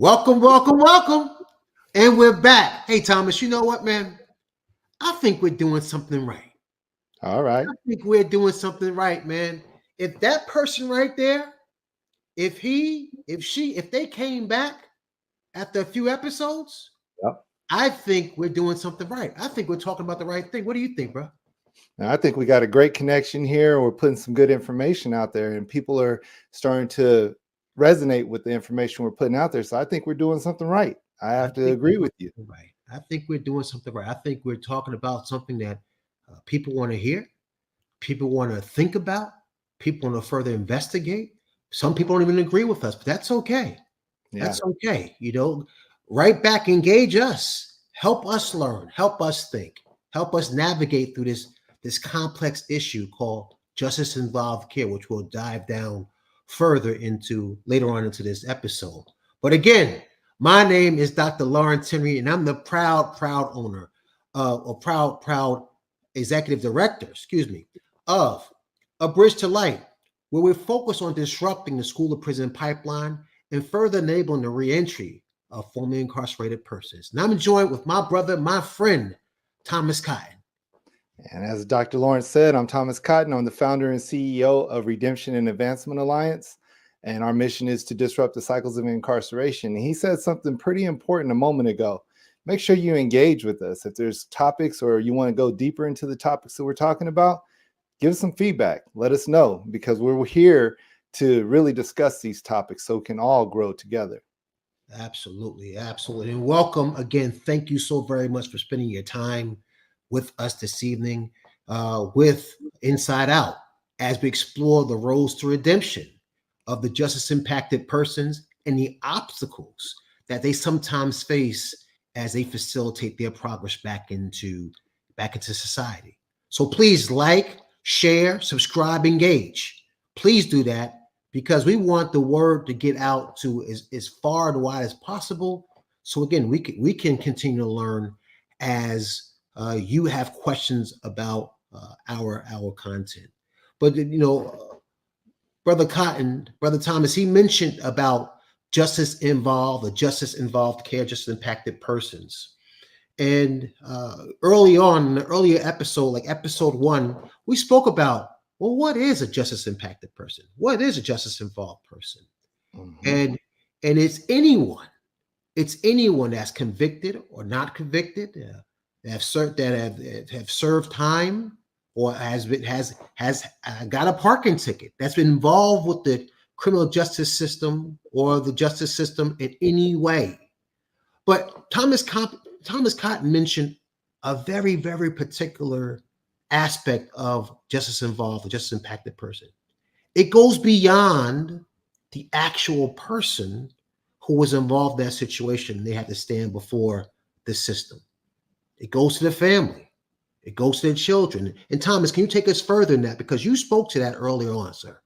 Welcome, welcome, welcome. And we're back. Hey, Thomas, you know what, man? I think we're doing something right. All right. I think we're doing something right, man. If that person right there, if he, if she, if they came back after a few episodes, Yep. I think we're doing something right. I think we're talking about the right thing. What do you think, bro? Now, I think we got a great connection here. We're putting some good information out there, and people are starting to resonate with the information we're putting out there. So I think we're doing something right. I I have to think we're agree doing with you. something right. I think we're doing something right. I think we're talking about something that people want to hear, people want to think about, people want to further investigate. Some people don't even agree with us, but that's okay. Yeah. That's okay. Right back, engage us, help us learn, help us think, help us navigate through this complex issue called justice involved care, which we'll dive down further into later on into this episode. But again, my name is Dr. Lawrence Henry, and I'm the proud owner, or proud executive director, excuse me, of A Bridge to Light, where we focus on disrupting the school to prison pipeline and further enabling the reentry of formerly incarcerated persons. And I'm joined with my brother, my friend, Thomas Cotton. And as Dr. Lawrence said, I'm Thomas Cotton. I'm the founder and CEO of Redemption and Advancement Alliance. And our mission is to disrupt the cycles of incarceration. And he said something pretty important a moment ago. Make sure you engage with us. If there's topics or you want to go deeper into the topics that we're talking about, give us some feedback. Let us know, because we're here to really discuss these topics so we can all grow together. Absolutely, absolutely. And welcome again. Thank you so very much for spending your time with us this evening with Inside Out as we explore the roads to redemption of the justice impacted persons and the obstacles that they sometimes face as they facilitate their progress back into society. So please like, share, subscribe, engage. Please do that because we want the word to get out to as far and wide as possible. So again, we can continue to learn as you have questions about our content. But Brother Cotton, Brother Thomas, he mentioned about justice involved, the justice involved care, justice impacted persons. And early on, in the earlier episode, like episode 1, we spoke about, well, what is a justice impacted person? What is a justice involved person? Mhm. And it's anyone that's convicted or not convicted, that have served time or has got a parking ticket, that's been involved with the criminal justice system or the justice system in any way. But Thomas Cotton mentioned a very, very particular aspect of justice involved, the justice impacted person. It goes beyond the actual person who was involved in that situation. They had to stand before the system. It goes to the family. It goes to the children. And Thomas, can you take us further in that? Because you spoke to that earlier on, sir.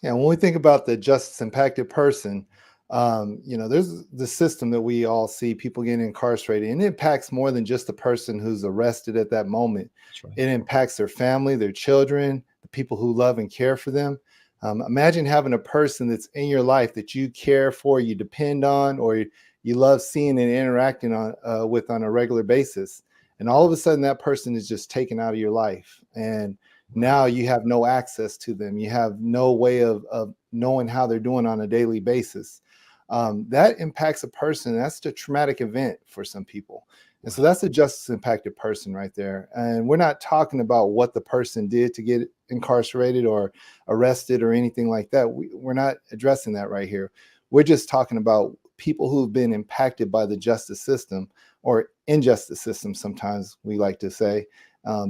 Yeah, when we think about the justice impacted person, there's the system that we all see people getting incarcerated, and it impacts more than just the person who's arrested at that moment. That's right. It impacts their family, their children, the people who love and care for them. Imagine having a person that's in your life that you care for, you depend on, or you love seeing and interacting with on a regular basis. And all of a sudden that person is just taken out of your life. And now you have no access to them. You have no way of knowing how they're doing on a daily basis. That impacts a person. That's the traumatic event for some people. And so that's a justice impacted person right there. And we're not talking about what the person did to get incarcerated or arrested or anything like that. We're not addressing that right here. We're just talking about people who've been impacted by the justice system, or injustice system, sometimes we like to say,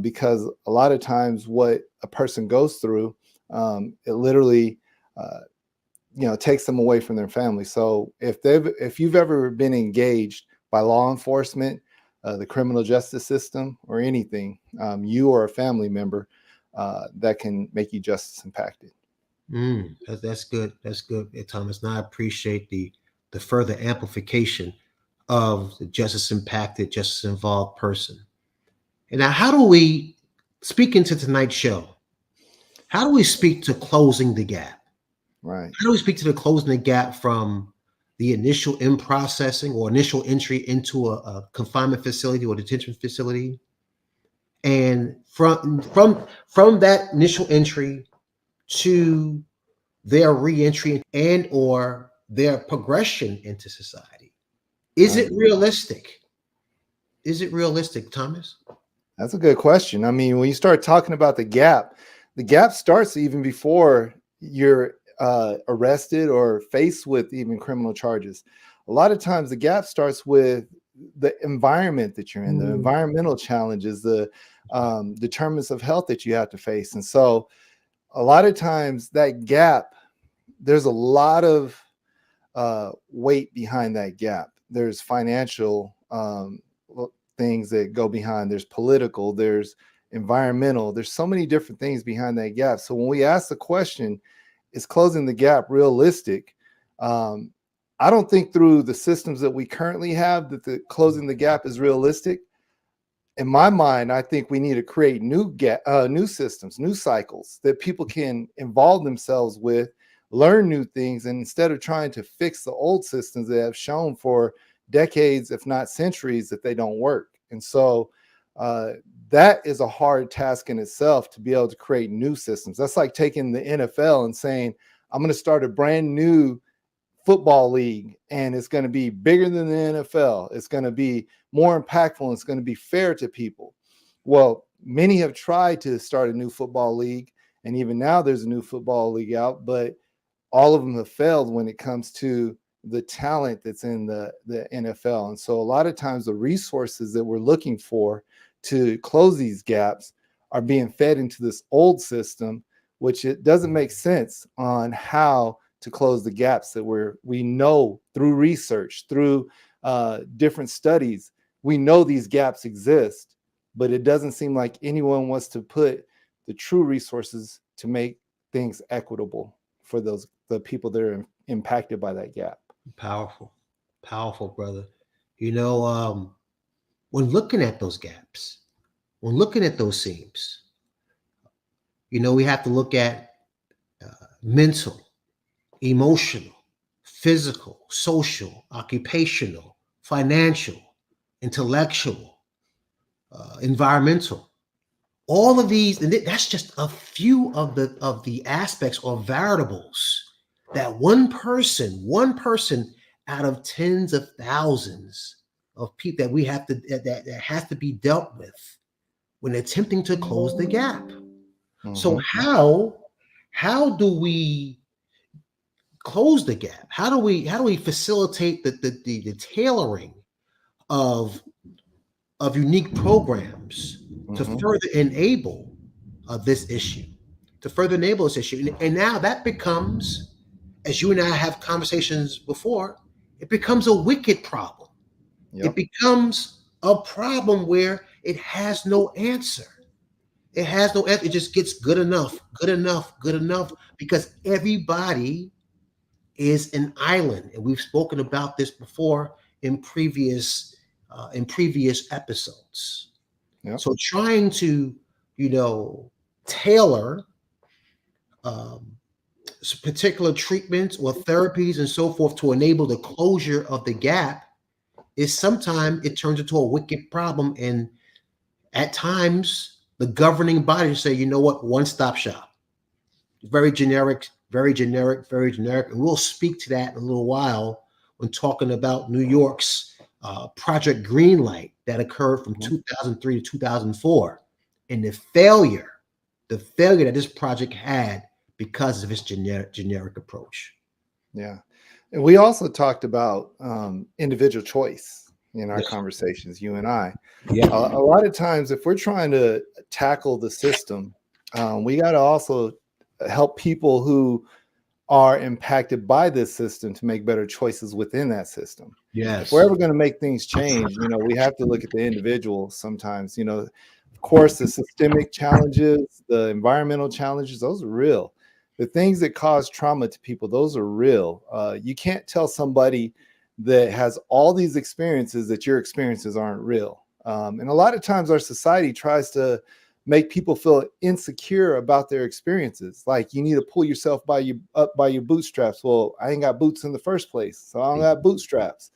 because a lot of times what a person goes through, it literally takes them away from their family. So if you've ever been engaged by law enforcement, the criminal justice system, or anything, you or a family member, that can make you justice impacted. That's good. That's good, Thomas. And I appreciate the further amplification of the justice impacted, justice involved person. And now, how do we speak into tonight's show? How do we speak to closing the gap? Right. How do we speak to the closing the gap from the initial in processing or initial entry into a confinement facility or detention facility, and from that initial entry to their reentry and or their progression into society. Is Right. it realistic? Is it realistic, Thomas? That's a good question. I mean, when you start talking about the gap starts even before you're arrested or faced with even criminal charges. A lot of times, the gap starts with the environment that you're in, the Mm. environmental challenges, the determinants of health that you have to face. And so, a lot of times, that gap, there's a lot of weight behind that gap. There's financial things that go behind, there's political, there's environmental, there's so many different things behind that gap. So when we ask the question, is closing the gap realistic? I don't think through the systems that we currently have that the closing the gap is realistic. In my mind, I think we need to create new systems, new cycles that people can involve themselves with, learn new things, and instead of trying to fix the old systems that have shown for decades, if not centuries, that they don't work. And so that is a hard task in itself, to be able to create new systems. That's like taking the NFL and saying, I'm going to start a brand new football league, and it's going to be bigger than the NFL. It's going to be more impactful, and it's going to be fair to people. Well, many have tried to start a new football league, and even now there's a new football league out, but all of them have failed when it comes to the talent that's in the NFL. And so a lot of times the resources that we're looking for to close these gaps are being fed into this old system, which it doesn't make sense on how to close the gaps that we know through research, through different studies. We know these gaps exist, but it doesn't seem like anyone wants to put the true resources to make things equitable for the people that are impacted by that gap. Powerful, powerful, brother. You know, when looking at those gaps, when looking at those seams, we have to look at mental, emotional, physical, social, occupational, financial, intellectual, environmental. All of these, and that's just a few of the aspects or variables that one person out of tens of thousands of people that we have to that has to be dealt with when attempting to close the gap. Mm-hmm. So how do we close the gap? How do we facilitate the tailoring of unique programs to Mm-hmm. further enable this issue, and now that becomes, as you and I have conversations before, it becomes a wicked problem. Yep. It becomes a problem where it has no answer. It has no answer. It just gets good enough, good enough, good enough, because everybody is an island, and we've spoken about this before in previous episodes. Yep. So trying to, tailor um, particular treatments or therapies and so forth to enable the closure of the gap is sometimes it turns into a wicked problem. And at times, the governing bodies say, you know what, one-stop shop. Very generic, very generic, very generic. And we'll speak to that in a little while when talking about New York's Project Greenlight that occurred from 2003 to 2004, and the failure that this project had because of its generic approach. Yeah. And we also talked about individual choice in our Yes. conversations, you and I. Yeah. A lot of times, if we're trying to tackle the system, we got to also help people who are impacted by this system to make better choices within that system. Yes. If we're ever going to make things change, we have to look at the individual sometimes. Of course, the systemic challenges, the environmental challenges, those are real. The things that cause trauma to people, those are real. You can't tell somebody that has all these experiences that your experiences aren't real. And a lot of times our society tries to make people feel insecure about their experiences. Like you need to pull yourself up by your bootstraps. Well, I ain't got boots in the first place, so I don't got bootstraps.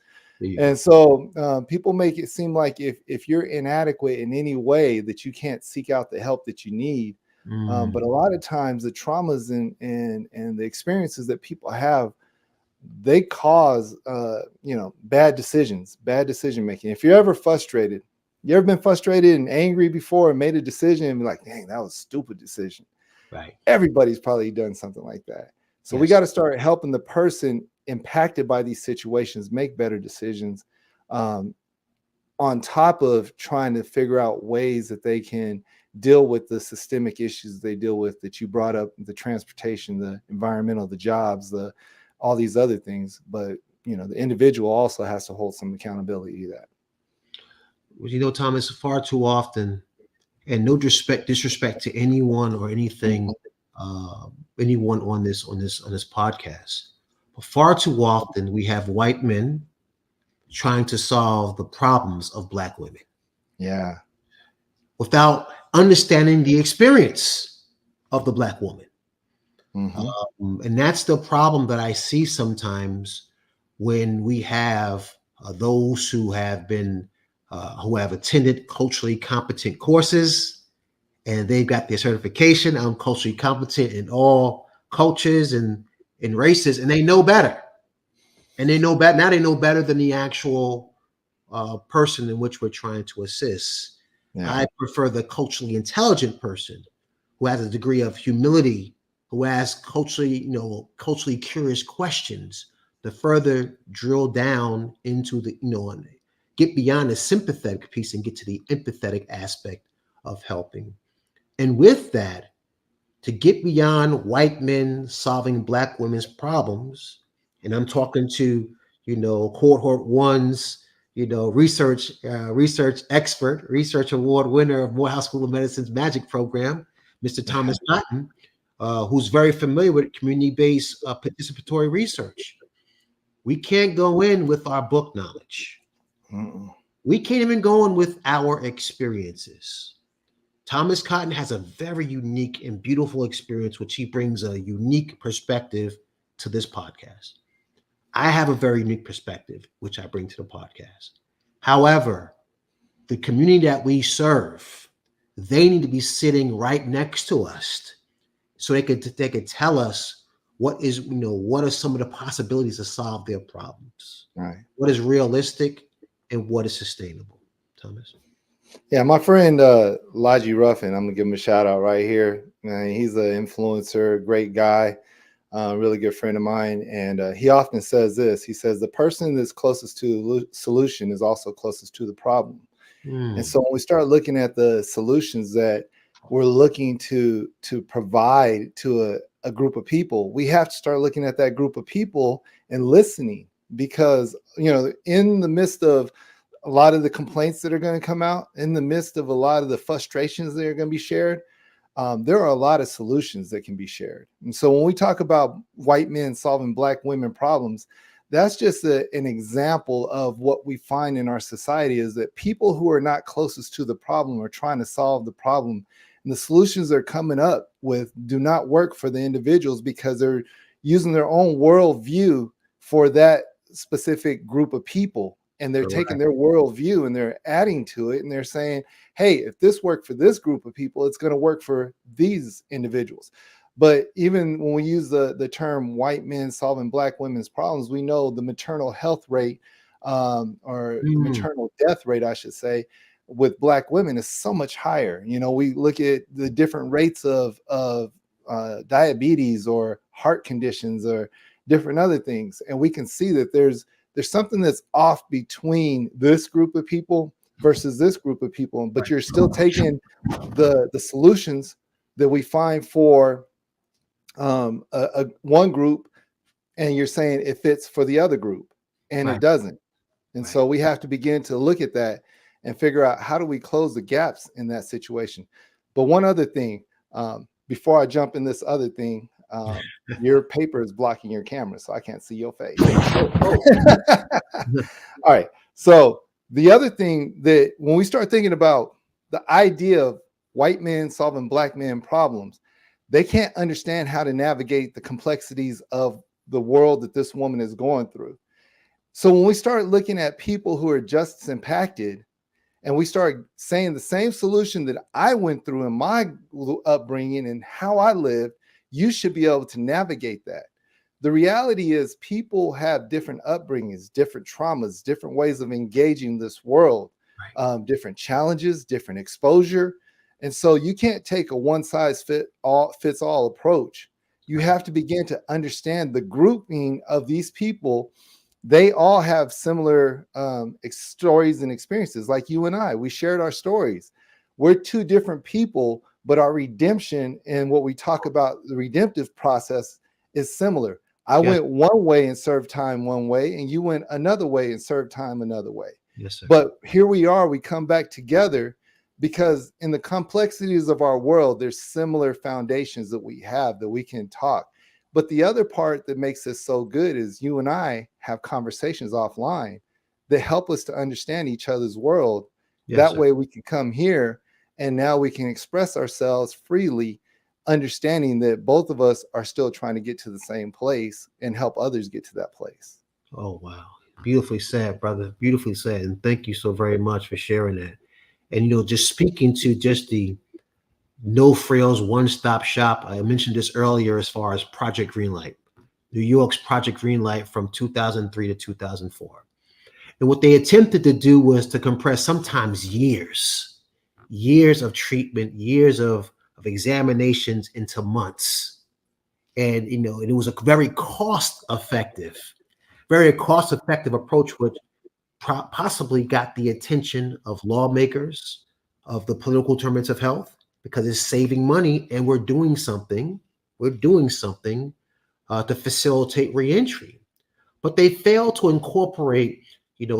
And so people make it seem like if you're inadequate in any way, that you can't seek out the help that you need. But a lot of times the traumas and the experiences that people have, they cause bad decision making. If you're ever frustrated, you ever been frustrated and angry before and made a decision and be like, dang, that was a stupid decision. Right. Everybody's probably done something like that. So we got to start helping the person impacted by these situations make better decisions, on top of trying to figure out ways that they can deal with the systemic issues they deal with that you brought up, the transportation, the environmental, the jobs, all these other things. But the individual also has to hold some accountability to that. Well, Thomas, far too often, and no disrespect to anyone or anything, anyone on this podcast, but far too often we have white men trying to solve the problems of Black women. Yeah. Without understanding the experience of the Black woman. And that's the problem that I see sometimes when we have those who have attended culturally competent courses, and they've got their certification. I'm culturally competent in all cultures and in races, and they know better. And they know better. Now they know better than the actual person in which we're trying to assist. Yeah. I prefer the culturally intelligent person who has a degree of humility, who asks culturally curious questions to further drill down into and get beyond the sympathetic piece and get to the empathetic aspect of helping. And with that, to get beyond white men solving Black women's problems, and I'm talking to, cohort one's, research expert, research award winner of Morehouse School of Medicine's MAGIC program, Mr. Thomas Cotton, who's very familiar with community-based participatory research. We can't go in with our book knowledge. We can't even go in with our experiences. Thomas Cotton has a very unique and beautiful experience, which he brings a unique perspective to this podcast. I have a very unique perspective, which I bring to the podcast. However, the community that we serve, they need to be sitting right next to us so they could tell us what are some of the possibilities to solve their problems. Right. What is realistic and what is sustainable. Thomas. Yeah, my friend Laji Ruffin, I'm gonna give him a shout out right here. He's an influencer, great guy, really good friend of mine. And he often says this. He says the person that's closest to the solution is also closest to the problem. And so when we start looking at the solutions that we're looking to provide to a group of people, we have to start looking at that group of people and listening, because in the midst of a lot of the complaints that are going to come out, in the midst of a lot of the frustrations that are going to be shared, there are a lot of solutions that can be shared. And so when we talk about white men solving Black women problems, that's just an example of what we find in our society, is that people who are not closest to the problem are trying to solve the problem. And the solutions they're coming up with do not work for the individuals because they're using their own worldview for that specific group of people. And they're taking their worldview and they're adding to it. And they're saying, hey, if this worked for this group of people, it's going to work for these individuals. But even when we use the term white men solving Black women's problems, we know the maternal health rate or the maternal death rate, I should say, with Black women is so much higher. We look at the different rates of diabetes or heart conditions or different other things. And we can see that there's something that's off between this group of people versus this group of people, but you're still taking the solutions that we find for one group, and you're saying it fits for the other group, and it doesn't. And so we have to begin to look at that and figure out, how do we close the gaps in that situation? But one other thing, before I jump in this other thing, your paper is blocking your camera, so I can't see your face. All right. So the other thing that when we start thinking about the idea of white men solving black men problems. They can't understand how to navigate the complexities of the world that this woman is going through. So when we start looking at people who are just as impacted, and we start saying the same solution that I went through in my upbringing and how I lived, you should be able to navigate that. The reality is people have different upbringings, different traumas, different ways of engaging this world, different challenges, different exposure. And so you can't take a one size fits all approach. You have to begin to understand the grouping of these people. They all have similar stories and experiences, like you and I. We shared our stories. We're two different people, but our redemption and what we talk about, the redemptive process, is similar. I went one way and served time one way, and you went another way and served time another way. Yes, sir. But here we are, we come back together because in the complexities of our world, there's similar foundations that we have that we can talk. But the other part that makes this so good is you and I have conversations offline that help us to understand each other's world. That way we can come here and now we can express ourselves freely, understanding that both of us are still trying to get to the same place and help others get to that place. Oh, wow. Beautifully said, brother. Beautifully said. And thank you so very much for sharing that. And, just speaking to just the no frills, one-stop shop. I mentioned this earlier as far as Project Greenlight, New York's Project Greenlight from 2003 to 2004. And what they attempted to do was to compress sometimes years of treatment, years of examinations into months. And, it was a very cost-effective approach, which possibly got the attention of lawmakers, of the political determinants of health, because it's saving money and we're doing something to facilitate reentry. But they failed to incorporate,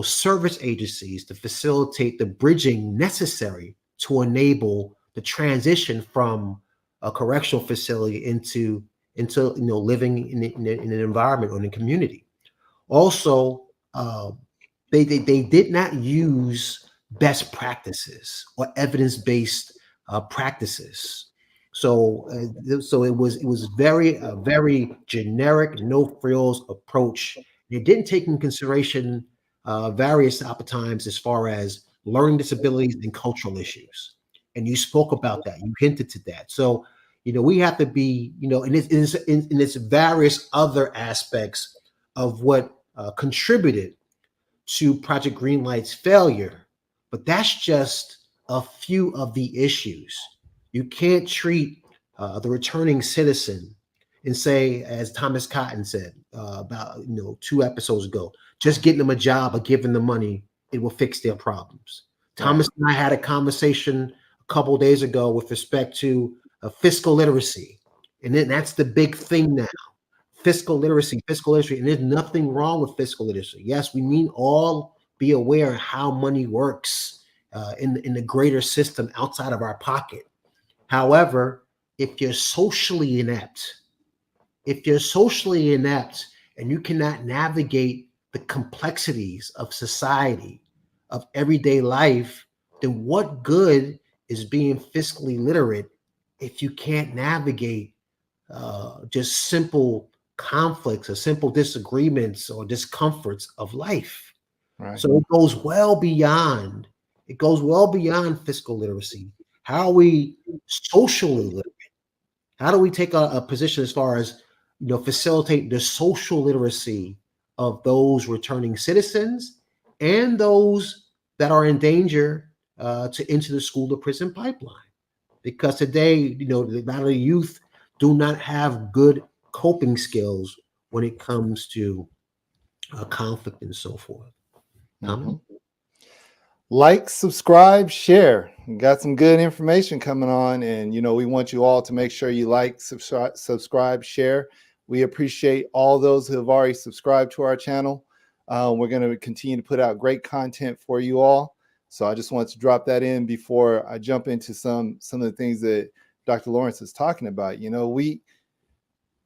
service agencies to facilitate the bridging necessary to enable the transition from a correctional facility into living in an environment or in a community. Also, they did not use best practices or evidence-based practices. So it was very generic, no frills approach. It didn't take in consideration various times as far as learning disabilities and cultural issues. And you spoke about that. You hinted to that. So we have to be in its various other aspects of what contributed to Project Greenlight's failure. But that's just a few of the issues. You can't treat the returning citizen and say, as Thomas Cotton said about 2 episodes ago, just getting them a job or giving them money, it will fix their problems. Right. Thomas and I had a conversation a couple of days ago with respect to fiscal literacy, and then that's the big thing now. Fiscal literacy, and there's nothing wrong with fiscal literacy. Yes, we need all be aware of how money works in the greater system outside of our pocket. However, if you're socially inept and you cannot navigate the complexities of society, of everyday life, then what good is being fiscally literate if you can't navigate just simple conflicts or simple disagreements or discomforts of life? Right. So it goes well beyond fiscal literacy. How are we socially literate? How do we take a position as far as facilitate the social literacy of those returning citizens and those that are in danger to enter the school to prison pipeline? Because today, a lot of the youth do not have good coping skills when it comes to conflict and so forth. Mm-hmm. Like, subscribe, share. We got some good information coming on, and we want you all to make sure you like, subscribe, share. We appreciate all those who have already subscribed to our channel. We're going to continue to put out great content for you all. So I just wanted to drop that in before I jump into some of the things that Dr. Lawrence is talking about.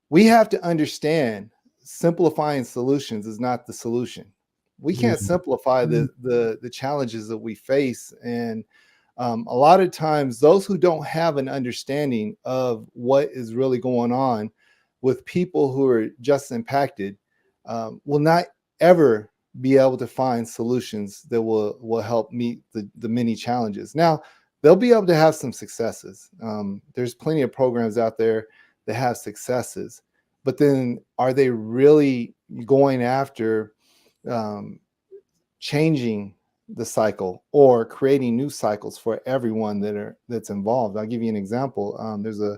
We have to understand simplifying solutions is not the solution. We can't simplify the challenges that we face. And A lot of times, those who don't have an understanding of what is really going on with people who are just impacted will not ever be able to find solutions that will help meet the many challenges. Now, they'll be able to have some successes. There's plenty of programs out there that have successes, but then are they really going after changing the cycle or creating new cycles for everyone that's involved? I'll give you an example. There's a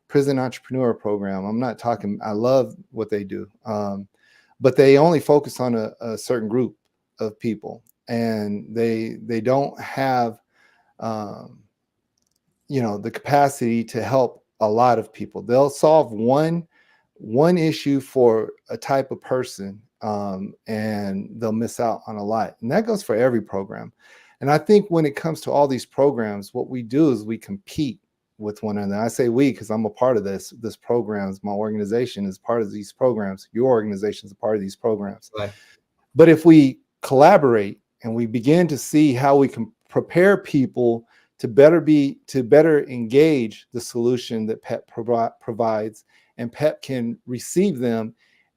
prison entrepreneur program. I'm not talking, I love what they do, but they only focus on a certain group of people, and they don't have the capacity to help a lot of people. They'll solve one issue for a type of person, and they'll miss out on a lot. And that goes for every program. And I think when it comes to all these programs, what we do is we compete with one another. I say we because I'm a part of this programs. My organization is part of these programs. Your organization is a part of these programs. Right. But if we collaborate and we begin to see how we can prepare people to better engage the solution that PEP provides, and PEP can receive them,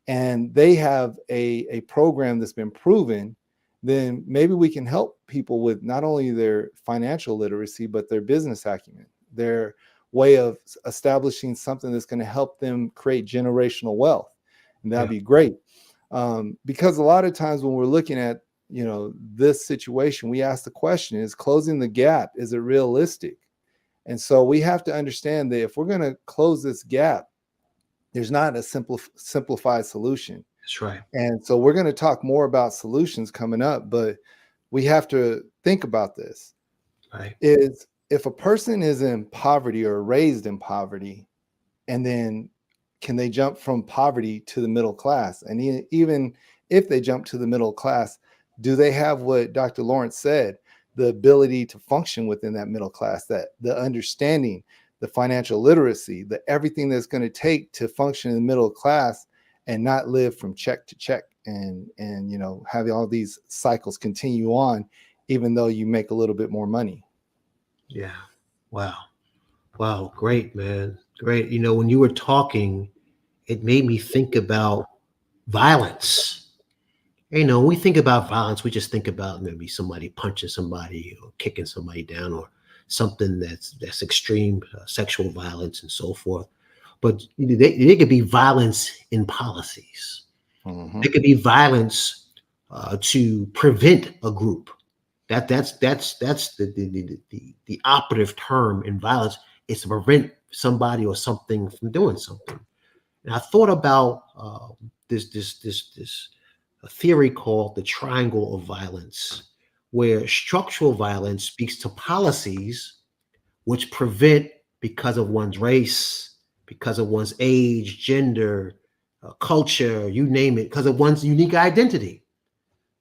and they have a program that's been proven, then maybe we can help people with not only their financial literacy, but their business acumen, their way of establishing something that's going to help them create generational wealth. And that'd be great. Because a lot of times when we're looking at, this situation, we ask the question, is closing the gap, is it realistic? And so we have to understand that if we're going to close this gap, there's not a simplified solution. That's right. And so we're going to talk more about solutions coming up, but we have to think about this. Right. Is if a person is in poverty or raised in poverty, and then can they jump from poverty to the middle class? And even if they jump to the middle class, do they have what Dr. Lawrence said, the ability to function within that middle class, that the understanding, the financial literacy, the everything that's going to take to function in the middle class and not live from check to check and have all these cycles continue on, even though you make a little bit more money. Yeah. Wow. Great, man. Great. When you were talking, it made me think about violence. When we think about violence, we just think about maybe somebody punching somebody or kicking somebody down, or something that's extreme, sexual violence and so forth. But there could be violence in policies. Mm-hmm. There could be violence to prevent a group. That's the operative term in violence, is to prevent somebody or something from doing something. And I thought about this a theory called the triangle of violence, where structural violence speaks to policies which prevent, because of one's race, because of one's age, gender, culture, you name it, because of one's unique identity.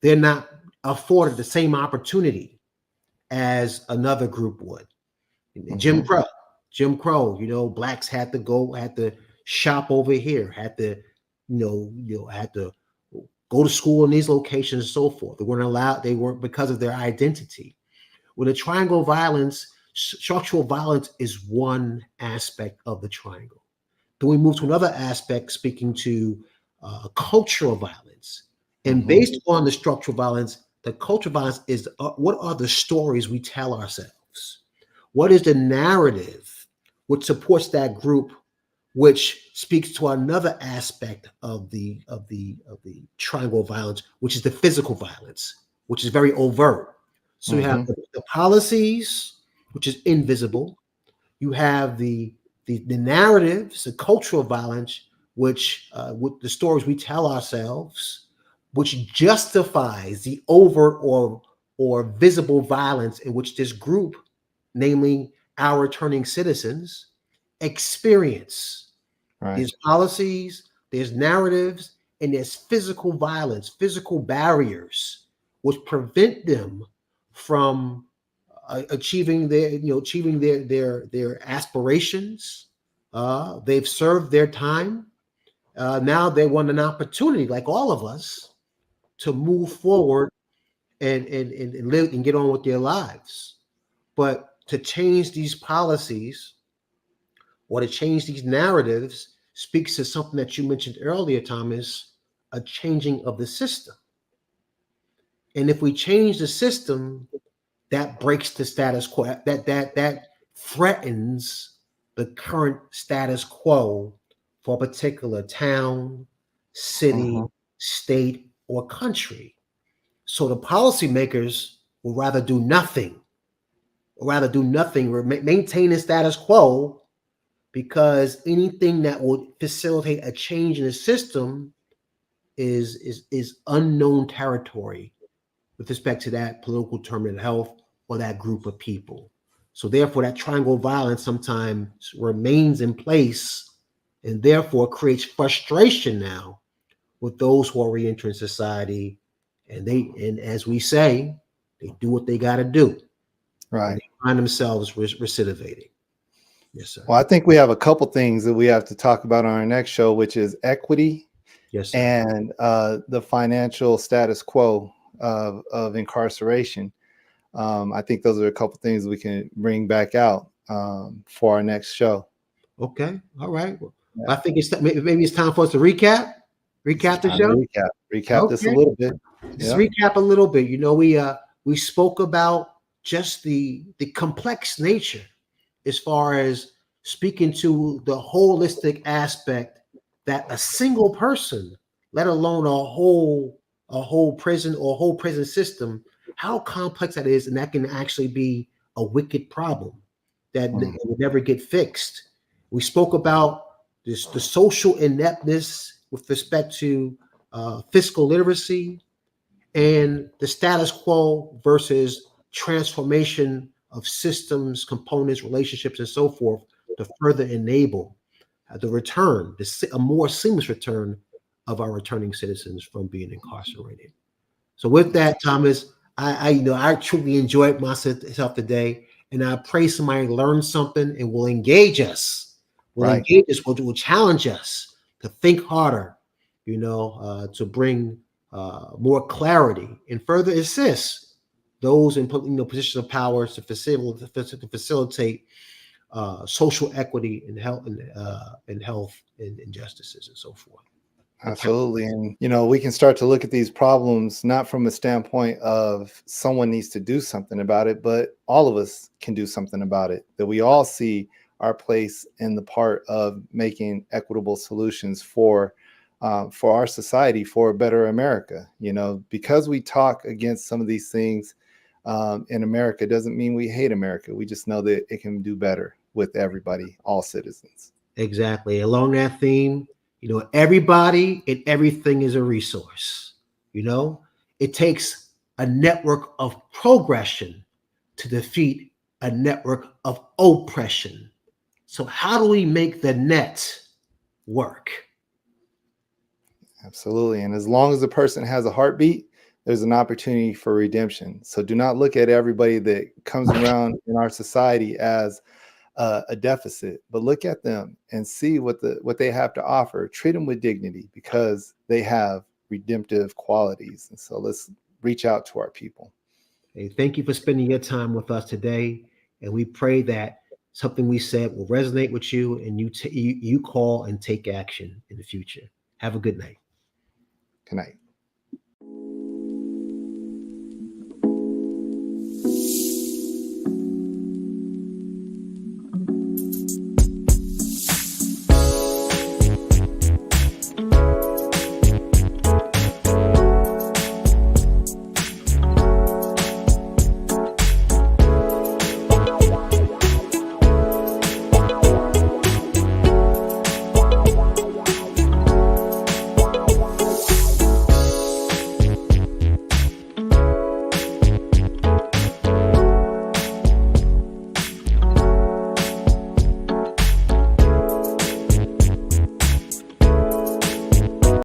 They're not afforded the same opportunity as another group would. Mm-hmm. Jim Crow, blacks had to shop over here, had to go to school in these locations and so forth. They weren't because of their identity. With a triangle of violence, structural violence is one aspect of the triangle. Then we move to another aspect, speaking to cultural violence. And based on the structural violence, the cultural violence is what are the stories we tell ourselves? What is the narrative which supports that group, which speaks to another aspect of the triangle of violence, which is the physical violence, which is very overt. So you have the policies, which is invisible. You have the narratives, the cultural violence, which with the stories we tell ourselves, which justifies the overt or visible violence in which this group, namely our returning citizens, experience. Right. There's policies, there's narratives, and there's physical violence, physical barriers, which prevent them from achieving their aspirations. They've served their time. Now they want an opportunity, like all of us, to move forward and live and get on with their lives. But to change these policies or to change these narratives speaks to something that you mentioned earlier, Thomas, a changing of the system. And if we change the system, that breaks the status quo. That threatens the current status quo for a particular town, city, state, or country. So the policymakers will rather do nothing, maintain the status quo, because anything that would facilitate a change in the system is unknown territory with respect to that political term of health or that group of people. So therefore, that triangle violence sometimes remains in place and therefore creates frustration now with those who are reentering society. And as we say, they do what they got to do. Right. And they find themselves recidivating. Yes, sir. Well, I think we have a couple things that we have to talk about on our next show, which is equity, yes, sir. And the financial status quo of incarceration. I think those are a couple things we can bring back out for our next show. Okay. All right. Well, yeah. I think maybe it's time for us to recap the show. Recap this a little bit. Just recap a little bit. You know, we spoke about just the complex nature as far as speaking to the holistic aspect that a single person, let alone a whole prison or a whole prison system, how complex that is, and that can actually be a wicked problem that will never get fixed. We spoke about the social ineptness with respect to fiscal literacy and the status quo versus transformation of systems, components, relationships, and so forth to further enable the return, a more seamless return of our returning citizens from being incarcerated. So with that, Thomas, I truly enjoyed myself today, and I pray somebody learns something and will engage us. Will challenge us to think harder, to bring more clarity and further assist those in positions of power to facilitate social equity and health and injustices and so forth. Absolutely. And, we can start to look at these problems, not from a standpoint of someone needs to do something about it, but all of us can do something about it, that we all see our place in the part of making equitable solutions for our society, for a better America. Because we talk against some of these things in America doesn't mean we hate America. We just know that it can do better with everybody, all citizens. Exactly. Along that theme, everybody and everything is a resource. It takes a network of progression to defeat a network of oppression. So how do we make the net work? Absolutely. And as long as the person has a heartbeat, there's an opportunity for redemption. So do not look at everybody that comes around in our society as a deficit, but look at them and see what they have to offer. Treat them with dignity because they have redemptive qualities. And so let's reach out to our people. Hey, thank you for spending your time with us today. And we pray that something we said will resonate with you and you call and take action in the future. Have a good night. Good night.